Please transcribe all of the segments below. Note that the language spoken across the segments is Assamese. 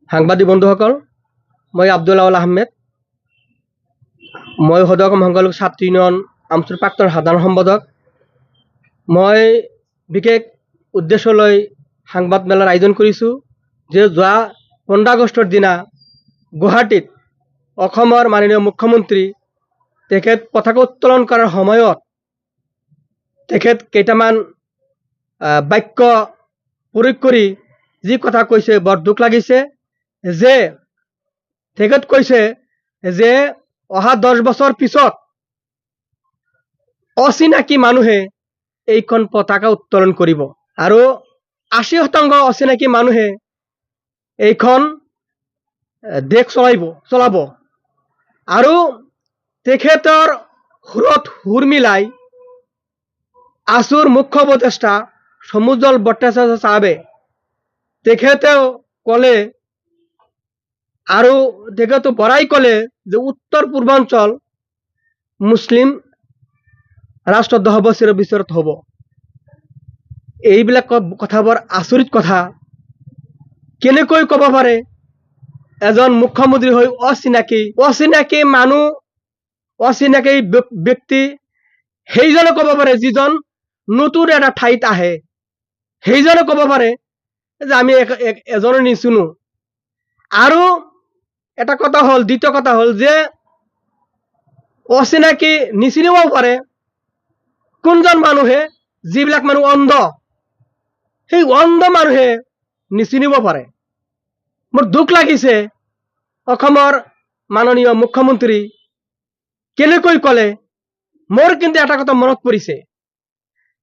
সাংবাদিক বন্ধুসকল, মই আব্দুল আউল আহমেদ। মই সদৌ অসম সংখ্যালঘু ছাত্ৰ ইউনিয়ন আমচুৰ প্ৰাক্তন সাধাৰণ সম্পাদক। মই বিশেষ উদ্দেশ্য লৈ সংবাদ মেলাৰ আয়োজন কৰিছোঁ যে যোৱা 15 আগষ্টৰ দিনা গুৱাহাটীত অসমৰ মাননীয় মুখ্যমন্ত্ৰী তেখেত পতাকা উত্তোলন কৰাৰ সময়ত তেখেত কেইটামান বাক্য প্ৰয়োগ কৰি যি কথা কৈছে বৰ দুখ লাগিছে। যে তেখেত কৈছে যে অহা 10 বছৰ পিছত অচিনাকি মানুহে এইখন পতাকা উত্তোলন কৰিব আৰু 80% অচিনাকি মানুহে এইখন দেশ চলাব আৰু তেখেতৰ সুৰত সুৰ মিলাই আছুৰ মুখ্য উপদেষ্টা সমুজ্জ্বল ভট্টাচাৰ্য চাহাবে তেখেতেও ক'লে আৰু তেখেতে বৰাই ক'লে যে উত্তৰ পূৰ্বাঞ্চল মুছলিম ৰাষ্ট্ৰ 10 বছৰৰ ভিতৰত হ'ব। এইবিলাক কথাবোৰ আচৰিত কথা। কেনেকৈ ক'ব পাৰে এজন মুখ্যমন্ত্ৰী হৈ অচিনাকি মানুহ, অচিনাকি ব্যক্তি সেইজনে ক'ব পাৰে যিজন নতুন এটা ঠাইত আহে, সেইজনে ক'ব পাৰে যে আমি এজনে নিচিনো। আৰু এটা কথা হ'ল, দ্বিতীয় কথা হ'ল যে অচিনাকি নিচিনিবও পাৰে কোনজন মানুহে, যিবিলাক মানুহ অন্ধ, সেই অন্ধ মানুহে নিচিনিব পাৰে। মোৰ দুখ লাগিছে অসমৰ মাননীয় মুখ্যমন্ত্ৰী কেনেকৈ ক'লে। মোৰ কিন্তু এটা কথা মনত পৰিছে,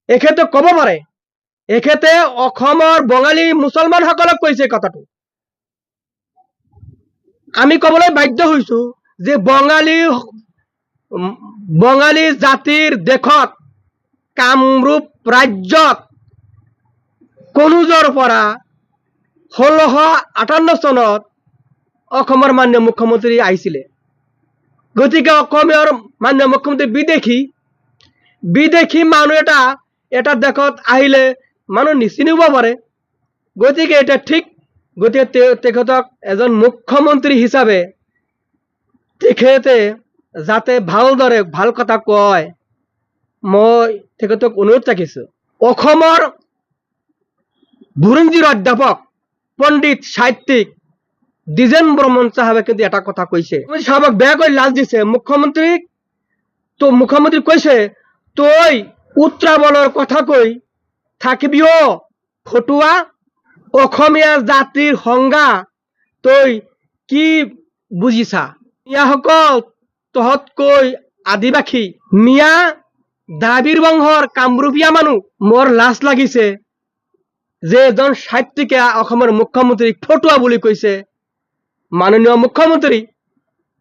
এখেতে ক'ব পাৰে, এখেতে অসমৰ বঙালী মুছলমানসকলক কৈছে কথাটো। আমি ক'বলৈ বাধ্য হৈছো যে বঙালী জাতিৰ দেশত কামৰূপ ৰাজ্যত কনোজৰ পৰা 1658 চনত অসমৰ মাননীয় মুখ্যমন্ত্ৰী আহিছিলে। গতিকে অসমৰ মাননীয় মুখ্যমন্ত্ৰী বিদেশী মানুহ এটা দেশত আহিলে মানুহ নিচিনিব পাৰে। গতিকে এটা ঠিক, গতিকে তেখেতক এজন মুখ্যমন্ত্ৰী হিচাপে তেখেতে যাতে ভালদৰে ভাল কথা কয়, মই তেখেতক অনুৰোধ ৰাখিছোঁ। অসমৰ বুৰঞ্জীৰ অধ্যাপক পণ্ডিত সাহিত্যিক দ্বিজেন বৰ্মন চাহাবে কিন্তু এটা কথা কৈছে, চাহাবক বেয়াকৈ লাজ দিছে। মুখ্যমন্ত্ৰী কৈছে, তই উত্তৰাবলৰ কথা কৈ থাকিবিও ফটুৱা, অসমীয়া জাতিৰ সংজ্ঞা তই কি বুজিছা? মিয়াসকল তহঁতকৈ আদিবাসী, মিয়া দ্ৰাবিড় বংশৰ কামৰূপীয়া মানুহ। মোৰ লাজ লাগিছে যে এজন সাহিত্যিকে অসমৰ মুখ্যমন্ত্ৰীক ফটুৱা বুলি কৈছে। মাননীয় মুখ্যমন্ত্ৰী,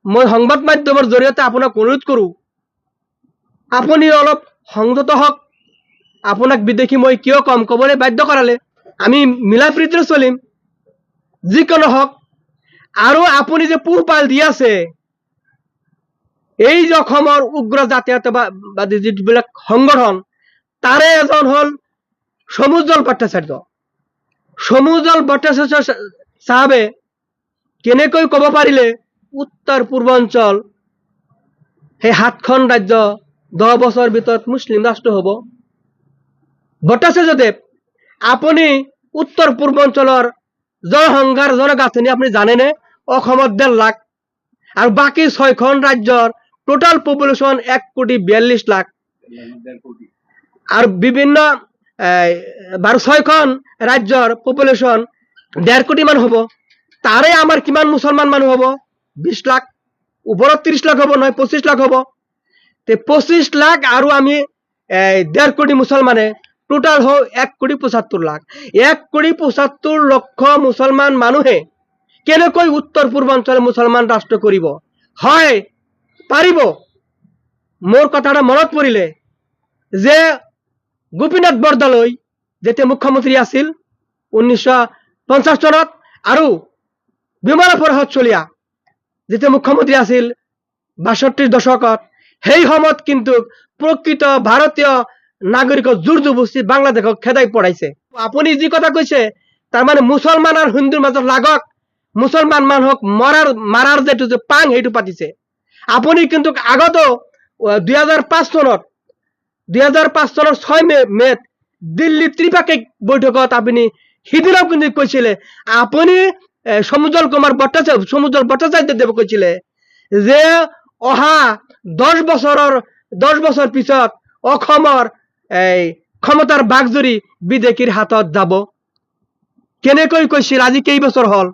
মই সংবাদ মাধ্যমৰ জৰিয়তে আপোনাক অনুৰোধ কৰোঁ, আপুনি অলপ সংযত হওক। আপোনাক বিদেশী মই কিয় ক'বলৈ বাধ্য কৰালে? আমি মিলা প্ৰীতিৰে চলিম যিকোনো হওক। আৰু আপুনি যে পোহপাল দি আছে এই যে অসমৰ উগ্ৰ জাতীয়তাবাদী যিবিলাক সংগঠন, তাৰে এজন হ'ল সমুজ্জ্বল ভট্টাচাৰ্য চাহাবে কেনেকৈ ক'ব পাৰিলে উত্তৰ পূৰ্বাঞ্চল সেই 7খন ৰাজ্য 10 বছৰ ভিতৰত মুছলিম ৰাষ্ট্ৰ হ'ব? ভট্টাচাৰ্যদেৱ, আপুনি উত্তৰ পূৰ্বাঞ্চলৰ জনসংখ্যাৰ জনগাঁথনি আপুনি জানেনে? অসমত 1.5 লাখ আৰু বাকী 6খন ৰাজ্যৰ টোটাল পপুলেশ্যন 1,42 লাখ আৰু বিভিন্ন 6খন ৰাজ্যৰ পপুলেশ্যন 1.5 কোটি মান হ'ব। তাৰে আমাৰ কিমান মুছলমান মানুহ হ'ব? 20 লাখ, ওপৰত 30 লাখ হ'ব, নহয় 25 লাখ হ'ব। 25 লাখ আৰু আমি 1.5 কোটি মুছলমানে টোটাল হও 1,75 লাখ। 1,75 লক্ষ মুছলমান মানুহে কেনেকৈ উত্তৰ পূৰ্বাঞ্চল মুছলমান ৰাষ্ট্ৰ কৰিব? হয়, পাৰিব। মোৰ কথাটা মনত পৰিলে যে গোপীনাথ বৰদলৈ যেতিয়া মুখ্যমন্ত্ৰী আছিল 1950 চনত, আৰু বিমলা প্ৰসাদ চলিহা যেতিয়া মুখ্যমন্ত্ৰী আছিল 62 দশকত, সেই সময়ত কিন্তু প্ৰকৃত ভাৰতীয় নাগৰিকক জোৰ জবৰদস্তি বাংলাদেশক খেদাই পঢ়াইছে। আপুনি যি কথা কৈছে তাৰমানে মুছলমান আৰু হিন্দুৰ মাজত লাগক মুছলমান মানুহক মাৰাৰ যে পাং সেইটো পাতিছে। আপুনি কিন্তু আগত 2005 চনত 6 মেত দিল্লী ত্ৰিপাক্ষিক বৈঠকত আপুনি সিদিনাও কিন্তু কৈছিলে, আপুনি সমুজ্জ্বল ভট্টাচাৰ্যদেৱে কৈছিলে যে অহা 10 বছৰ পিছত অসমৰ ক্ষমতাৰ বাগজুৰি বিদেশীৰ হাতত যাব। কেনেকৈ কৈছিল? আজি কেইবছৰ হ'ল?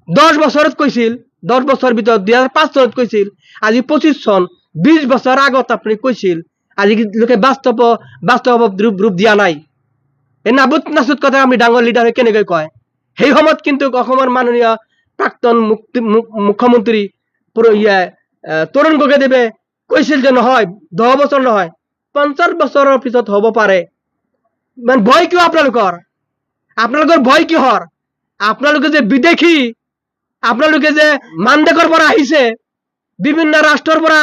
10 বছৰত কৈছিল, 10 বছৰ ভিতৰত 2005 চনত কৈছিল, আজি 25 চন, 20 বছৰ আগত আপুনি কৈছিল, আজি লোকে বাস্তৱ ৰূপ দিয়া নাই। এই নাবুত নাচুত কথা আমি ডাঙৰ লিডাৰে কেনেকৈ কয়? সেই সময়ত কিন্তু অসমৰ মাননীয় প্ৰাক্তন মুখ্যমন্ত্ৰী তৰুণ গগৈদেৱে কৈছিল যে নহয়, 10 বছৰ নহয়, 50 বছৰৰ পিছত হ'ব পাৰে। মানে ভয় কিয় আপোনালোকৰ? আপোনালোকৰ ভয় কিহৰ? আপোনালোকে যে বিদেশী, আপোনালোকে যে মান দেশৰ পৰা আহিছে, বিভিন্ন ৰাষ্ট্ৰৰ পৰা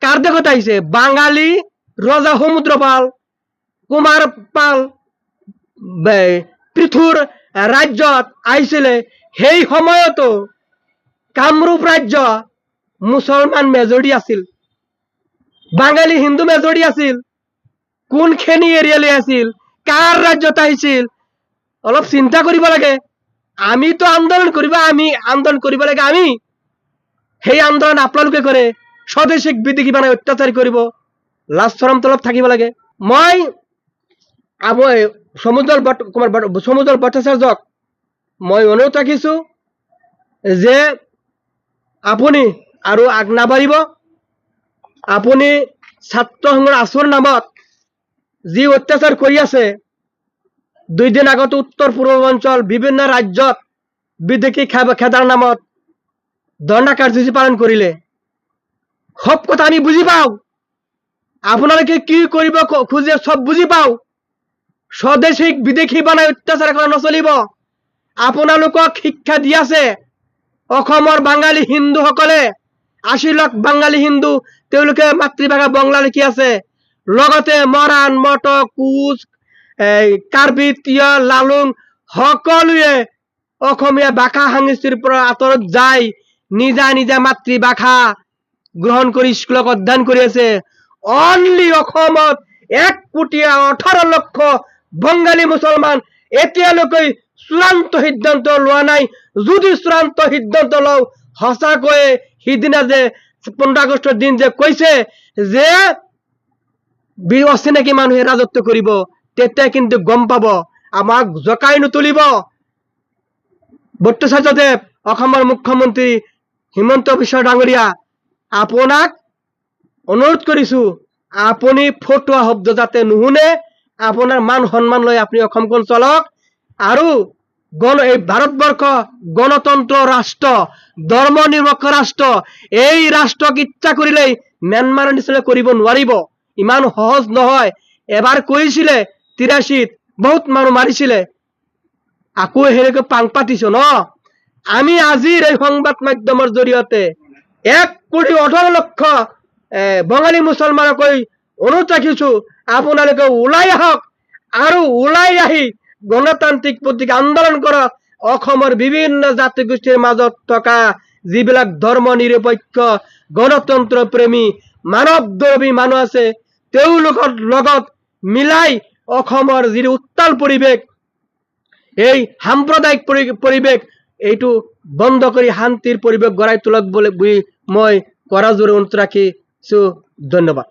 কাৰ দেশত আহিছে? বাঙালী ৰজা সমুদ্ৰপাল, কুমাৰ পাল পৃথুৰ ৰাজ্যত আহিছিলে। সেই সময়তো কামৰূপ ৰাজ্য মুছলমান মেজৰিটি আছিল, বাঙালী হিন্দু মেজৰিটি আছিল। কোনখিনি এৰিয়ালৈ আছিল? কাৰ ৰাজ্যত আহিছিল? অলপ চিন্তা কৰিব লাগে। আমিতো আন্দোলন কৰিব লাগে। আমি সেই আন্দোলন আপোনালোকে কৰে, স্বদেশীক বিদেশী বানাই অত্যাচাৰ কৰিব। লাজ চৰম তলত থাকিব লাগে। মই সমুজ্জ্বল ভট্টাচাৰ্যক মই অনুৰোধ ৰাখিছো যে আপুনি আৰু আগ নাবাঢ়িব। আপুনি ছাত্ৰ সংঘৰ আচৰ নামত যি অত্যাচাৰ কৰি আছে, 2 দিন আগত উত্তৰ পূৰ্বাঞ্চল বিভিন্ন ৰাজ্যত বিদেশী খেদাৰ নামত ধৰ্ণা কাৰ্যসূচী পালন কৰিলে। সব কথা আমি বুজি পাওঁ, আপোনালোকে কি কৰিব খোজে সব বুজি পাওঁ। স্বদেশীক বিদেশী বানাই অত্যাচাৰ কৰা নচলিব। আপোনালোকক শিক্ষা দি আছে অসমৰ বাঙালী হিন্দুসকলে, 80 লাখ বাঙালী হিন্দু, তেওঁলোকে মাতৃভাষা বাংলা লিখি আছে। লগতে মৰাণ, মটক, কোচ, কাৰ্বি, তিৱা, লালুং সকলোৱে অসমীয়া ভাষা সংস্কৃতিৰ পৰা আঁতৰত যায় নিজা মাতৃভাষা গ্ৰহণ কৰি স্কুলত অধ্যয়ন কৰি আছে। অনলি অসমত 1,18,00,000 বংগালী মুছলমান এতিয়ালৈকে চূড়ান্ত সিদ্ধান্ত লোৱা নাই। যদি চূড়ান্ত সিদ্ধান্ত লওঁ, সঁচাকৈয়ে সিদিনা যে 15 আগষ্টৰ দিন যে কৈছে যে অচিনাকি মানুহে ৰাজত্ব কৰিব, তেতিয়া কিন্তু গম পাব, আমাক জকাই নুতুলিব। ভট্টাচাৰ্যদেৱ, অসমৰ মুখ্যমন্ত্ৰী হিমন্ত বিশ্ব ডাঙৰীয়া, আপোনাক অনুৰোধ কৰিছো, আপুনি ফটোৱা শব্দ যাতে নুশুনে, আপোনাৰ মান সন্মান লৈ আপুনি অসমখন চলক। আৰু এই ভাৰতবৰ্ষ গণতন্ত্ৰ ৰাষ্ট্ৰ, ধৰ্ম নিৰপেক্ষ ৰাষ্ট্ৰ। এই ৰাষ্ট্ৰক ইচ্ছা কৰিলেই ম্যানমাৰৰ নিচিনা কৰিব নোৱাৰিব। ইমান সহজ নহয়। এবাৰ কৈছিলে 83ত বহুত মানুহ মাৰিছিলে, আকৌ সেনেকৈ পাং পাতিছো ন। আমি আজিৰ এই সংবাদ মাধ্যমৰ জৰিয়তে 1,18,00,000 বঙালী মুছলমানক অনুৰোধ ৰাখিছো, আপোনালোকে ওলাই আহক আৰু ওলাই আহি গণতান্ত্ৰিক প্ৰতীক আন্দোলন কৰক। অসমৰ বিভিন্ন জাতি গোষ্ঠীৰ মাজত থকা যিবিলাক ধৰ্ম নিৰপেক্ষ, গণতন্ত্ৰ প্ৰেমী, মানৱদৰ্শী মানুহ আছে, তেওঁলোকৰ লগত মিলাই অসমৰ যি উত্তাল পৰিৱেশ, এই সাম্প্ৰদায়িক পৰিৱেশ, এইটো বন্ধ কৰি শান্তিৰ পৰিৱেশ গঢ়াই তোলক বুলি মই কৰাজোৰে অনুৰোধ ৰাখিছো। ধন্যবাদ।